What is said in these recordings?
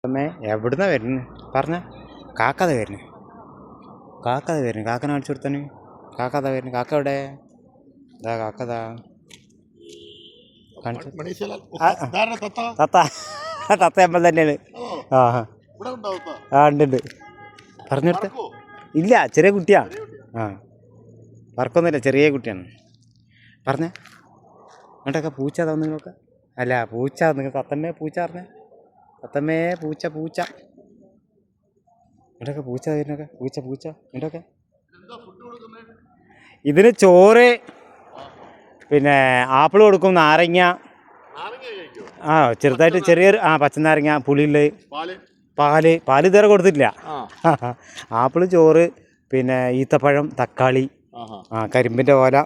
അമ്മേ എവിടുന്നാ വരുന്നത് പറഞ്ഞ കാക്കത വരുന്നത് കാക്കനെ കാണിച്ചു കൊടുത്തന് കാക്കത വരുന്നത് കാക്ക എവിടെ ഇതാ കാക്കതാ കാണിച്ചു തത്ത തത്ത അമ്പൽ തന്നെയാണ് ആ ആ ഉണ്ട് പറഞ്ഞെടുത്ത ഇല്ല ചെറിയ കുട്ടിയാ ആ വർക്കൊന്നുമില്ല ചെറിയ കുട്ടിയാണ് പറഞ്ഞേ എന്നിട്ടൊക്കെ പൂച്ച തന്നു നിങ്ങൾക്ക് അല്ല പൂച്ച നിങ്ങൾ തത്തമ്മേ പൂച്ച പറഞ്ഞേ തത്തമ്മേ പൂച്ച പൂച്ച ഇവിടെയൊക്കെ പൂച്ച തരുന്നൊക്കെ പൂച്ച ഇവിടെയൊക്കെ ഇതിന് ചോറ് പിന്നെ ആപ്പിൾ കൊടുക്കും നാരങ്ങ ആ ചെറുതായിട്ട് ചെറിയൊരു പച്ചനാരങ്ങ പുളിയുള്ളത് പാല് ഇതുവരെ കൊടുത്തിട്ടില്ല ആപ്പിൾ ചോറ് പിന്നെ ഈത്തപ്പഴം തക്കാളി കരിമ്പിൻ്റെ ഓല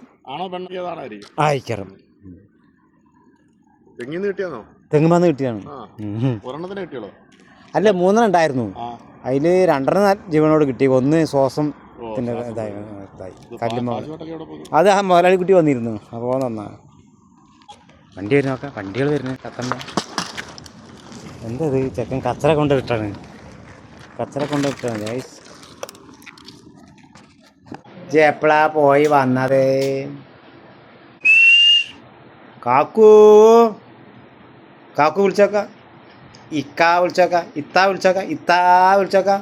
ആയിക്കറും തെങ്ങുമാന്ന് കിട്ടിയാണ് അല്ല 3 ഉണ്ടായിരുന്നു അതിൽ 2 ജീവനോട് കിട്ടി ഒന്ന് ശ്വാസം പിന്നെ ഇതായി കല്ലുമ്മ അത് ആ മുതലാളി കുട്ടി വന്നിരുന്നു അപ്പോൾ നന്നാ വണ്ടി വരുന്ന നോക്കാം വണ്ടികൾ വരുന്നത് കത്തമ്മ എന്താ ഇത് ചെക്കൻ കച്ചറ കൊണ്ട് ഇട്ടാണ് ഗൈസ് എപ്പോഴാ പോയി വന്നത് കാക്കു വിളിച്ചോക്ക ഇത്താ വിളിച്ചോക്ക